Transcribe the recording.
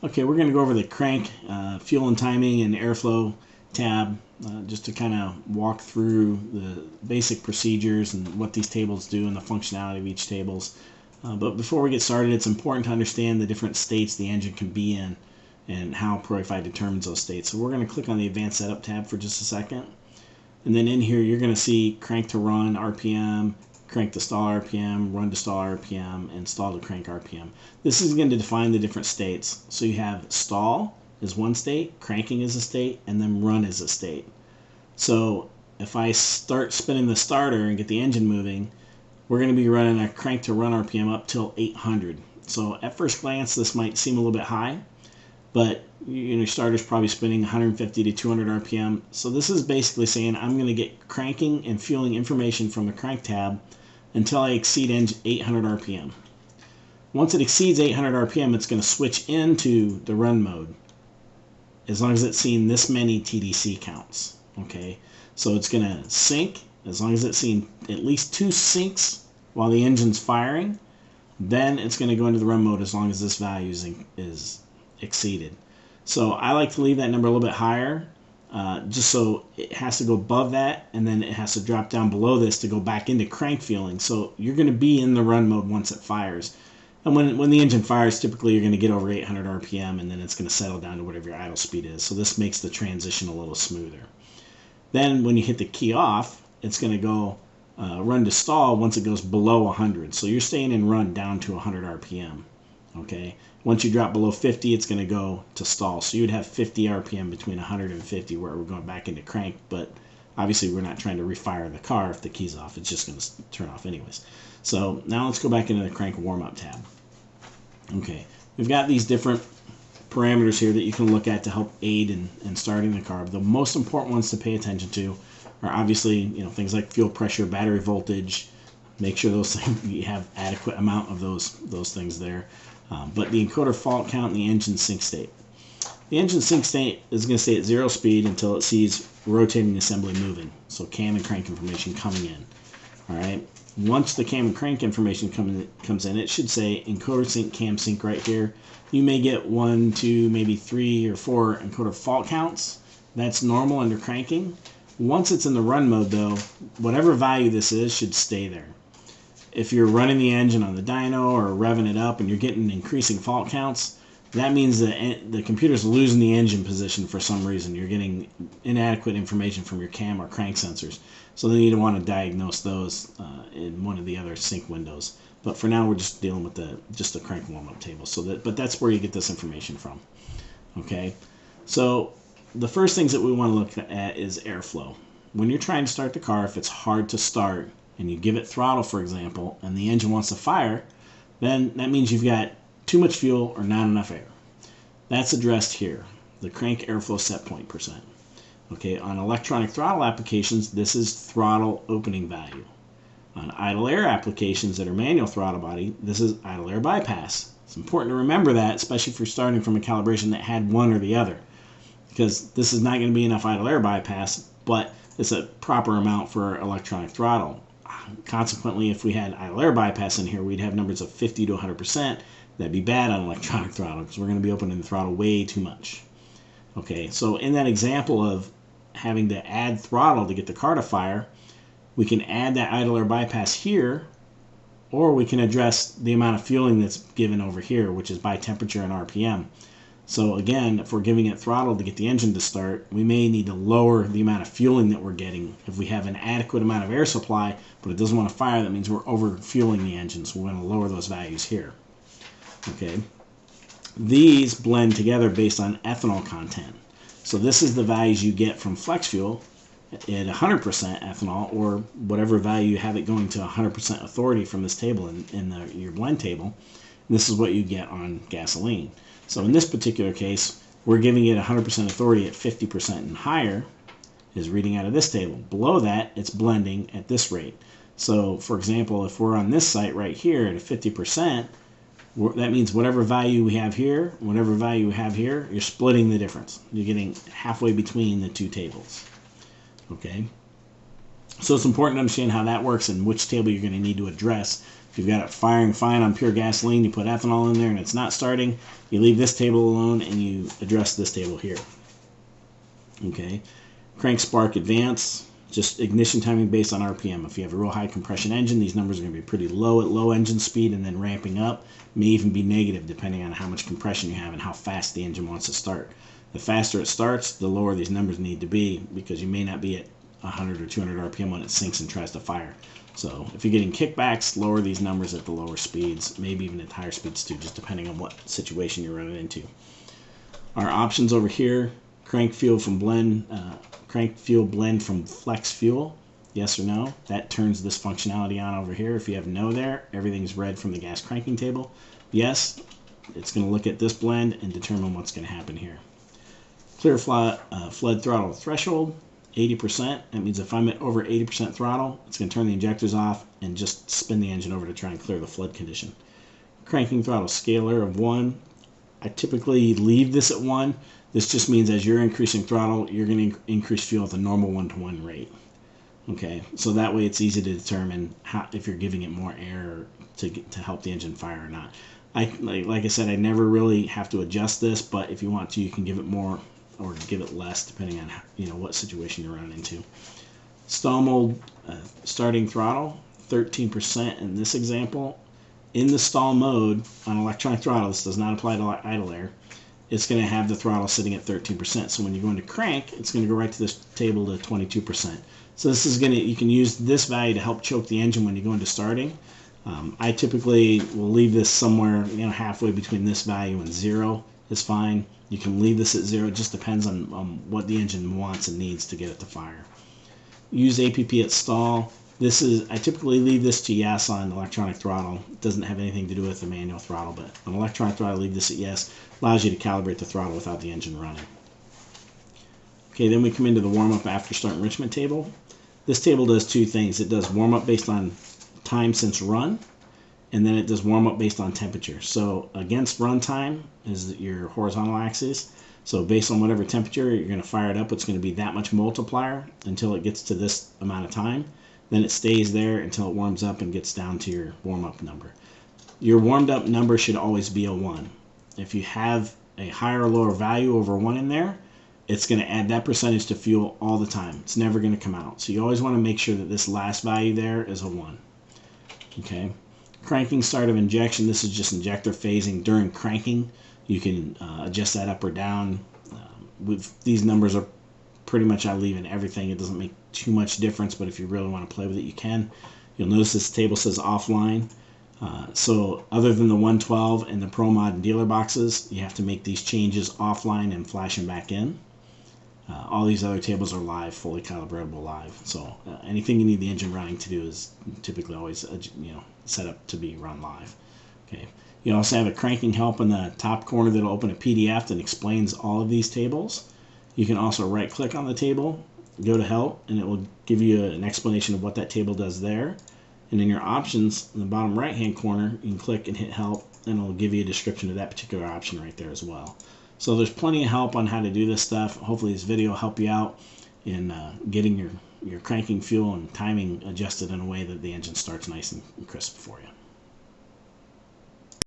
Okay, we're going to go over the crank, fuel and timing, and airflow tab just to kind of walk through the basic procedures and what these tables do and the functionality of each tables. But before we get started, it's important to understand the different states the engine can be in and how ProEFI determines those states. So we're going to click on the Advanced Setup tab for just a second. And then in here, you're going to see crank to run RPM, crank to stall RPM, run to stall RPM, and stall to crank RPM. This is going to define the different states. So you have stall is one state, cranking is a state, and then run is a state. So if I start spinning the starter and get the engine moving, we're going to be running a crank to run RPM up till 800. So at first glance, this might seem a little bit high, but your starter's probably spinning 150 to 200 RPM. So this is basically saying I'm going to get cranking and fueling information from the crank tab until I exceed 800 RPM. Once it exceeds 800 RPM, it's going to switch into the run mode as long as it's seen this many TDC counts. Okay, so it's going to sync as long as it's seen at least 2 syncs while the engine's firing. Then it's going to go into the run mode as long as this value is exceeded. So I like to leave that number a little bit higher, just so it has to go above that, and then it has to drop down below this to go back into crank fueling. So you're going to be in the run mode once it fires. And when the engine fires, typically you're going to get over 800 RPM, and then it's going to settle down to whatever your idle speed is. So this makes the transition a little smoother. Then when you hit the key off, it's going to go run to stall once it goes below 100. So you're staying in run down to 100 RPM. Okay. Once you drop below 50, it's going to go to stall. So you'd have 50 RPM between 100 and 50 where we're going back into crank, but obviously we're not trying to refire the car if the key's off. It's just going to turn off anyways. So now let's go back into the crank warm-up tab. Okay, we've got these different parameters here that you can look at to help aid in starting the car. The most important ones to pay attention to are obviously things like fuel pressure, battery voltage. Make sure those things, you have adequate amount of those things there. But the encoder fault count and the engine sync state. The engine sync state is going to stay at 0 speed until it sees rotating assembly moving. So cam and crank information coming in. All right. Once the cam and crank information comes in, it should say encoder sync, cam sync right here. You may get 1, 2, maybe 3 or 4 encoder fault counts. That's normal under cranking. Once it's in the run mode though, whatever value this is should stay there. If you're running the engine on the dyno or revving it up and you're getting increasing fault counts, that means that the computer's losing the engine position for some reason. You're getting inadequate information from your cam or crank sensors. So then you want to diagnose those in one of the other sync windows. But for now, we're just dealing with just the crank warm-up table. But that's where you get this information from. Okay, so the first things that we want to look at is airflow. When you're trying to start the car, if it's hard to start and you give it throttle, for example, and the engine wants to fire, then that means you've got too much fuel or not enough air. That's addressed here, the crank airflow set point %. Okay, on electronic throttle applications, this is throttle opening value. On idle air applications that are manual throttle body, this is idle air bypass. It's important to remember that, especially if you're starting from a calibration that had one or the other, because this is not going to be enough idle air bypass, but it's a proper amount for electronic throttle. Consequently, if we had idle air bypass in here, we'd have numbers of 50 to 100%. That'd be bad on electronic throttle because we're going to be opening the throttle way too much. Okay, so in that example of having to add throttle to get the car to fire, we can add that idle air bypass here, or we can address the amount of fueling that's given over here, which is by temperature and RPM. So again, if we're giving it throttle to get the engine to start, we may need to lower the amount of fueling that we're getting. If we have an adequate amount of air supply, but it doesn't want to fire, that means we're over fueling the engine, so we're going to lower those values here. Okay, these blend together based on ethanol content. So this is the values you get from flex fuel at 100% ethanol, or whatever value you have it going to 100% authority from this table in your blend table. And this is what you get on gasoline. So in this particular case, we're giving it 100% authority at 50% and higher is reading out of this table. Below that, it's blending at this rate. So for example, if we're on this site right here at a 50%, that means whatever value we have here, whatever value we have here, you're splitting the difference. You're getting halfway between the two tables. Okay? So it's important to understand how that works and which table you're going to need to address If you've got it firing fine on pure gasoline, you put ethanol in there and it's not starting, you leave this table alone and you address this table here. Okay, crank spark advance, just ignition timing based on RPM. If you have a real high compression engine, these numbers are going to be pretty low at low engine speed and then ramping up, may even be negative depending on how much compression you have and how fast the engine wants to start. The faster it starts, the lower these numbers need to be, because you may not be at 100 or 200 RPM when it sinks and tries to fire. So if you're getting kickbacks, lower these numbers at the lower speeds, maybe even at higher speeds too, just depending on what situation you're running into. Our options over here: crank fuel blend from flex fuel, yes or no. That turns this functionality on over here. If you have no there, everything's red from the gas cranking table. Yes, it's going to look at this blend and determine what's going to happen here. Clear flood throttle threshold, 80%. That means if I'm at over 80% throttle, it's going to turn the injectors off and just spin the engine over to try and clear the flood condition. Cranking throttle scalar of 1. I typically leave this at 1. This just means as you're increasing throttle, you're going to increase fuel at the normal 1-to-1 rate. Okay, so that way it's easy to determine if you're giving it more air to help the engine fire or not. Like I said, I never really have to adjust this, but if you want to, you can give it more or give it less depending on what situation you're running into. Stall mode starting throttle, 13% in this example. In the stall mode on electronic throttle, this does not apply to idle air, it's going to have the throttle sitting at 13%. So when you go into crank, it's going to go right to this table to 22%. So this is you can use this value to help choke the engine when you go into starting. I typically will leave this somewhere halfway between this value and 0 is fine. You can leave this at 0. It just depends on what the engine wants and needs to get it to fire. Use APP at stall. I typically leave this to yes on electronic throttle. It doesn't have anything to do with the manual throttle, but on electronic throttle, leave this at yes. Allows you to calibrate the throttle without the engine running. Okay, then we come into the warm-up after start enrichment table. This table does two things. It does warm-up based on time since run, and then it does warm-up based on temperature. So against run time is your horizontal axis. So based on whatever temperature you're going to fire it up, it's going to be that much multiplier until it gets to this amount of time. Then it stays there until it warms up and gets down to your warm-up number. Your warmed up number should always be a 1. If you have a higher or lower value over 1 in there, it's going to add that percentage to fuel all the time. It's never going to come out. So you always want to make sure that this last value there is a 1. Okay. Cranking start of injection. This is just injector phasing during cranking. You can adjust that up or down. With these numbers are pretty much I leave in everything. It doesn't make too much difference, but if you really want to play with it, you can. You'll notice this table says offline. So other than the 112 and the Pro Mod and dealer boxes, you have to make these changes offline and flash them back in. All these other tables are live, fully calibratable live. So anything you need the engine running to do is typically always set up to be run live. Okay. You also have a cranking help in the top corner that'll open a PDF that explains all of these tables. You can also right click on the table, go to help, and it will give you an explanation of what that table does there. And in your options in the bottom right hand corner, you can click and hit help, and it'll give you a description of that particular option right there as well. So there's plenty of help on how to do this stuff. Hopefully this video will help you out in getting your cranking fuel and timing adjusted in a way that the engine starts nice and crisp for you.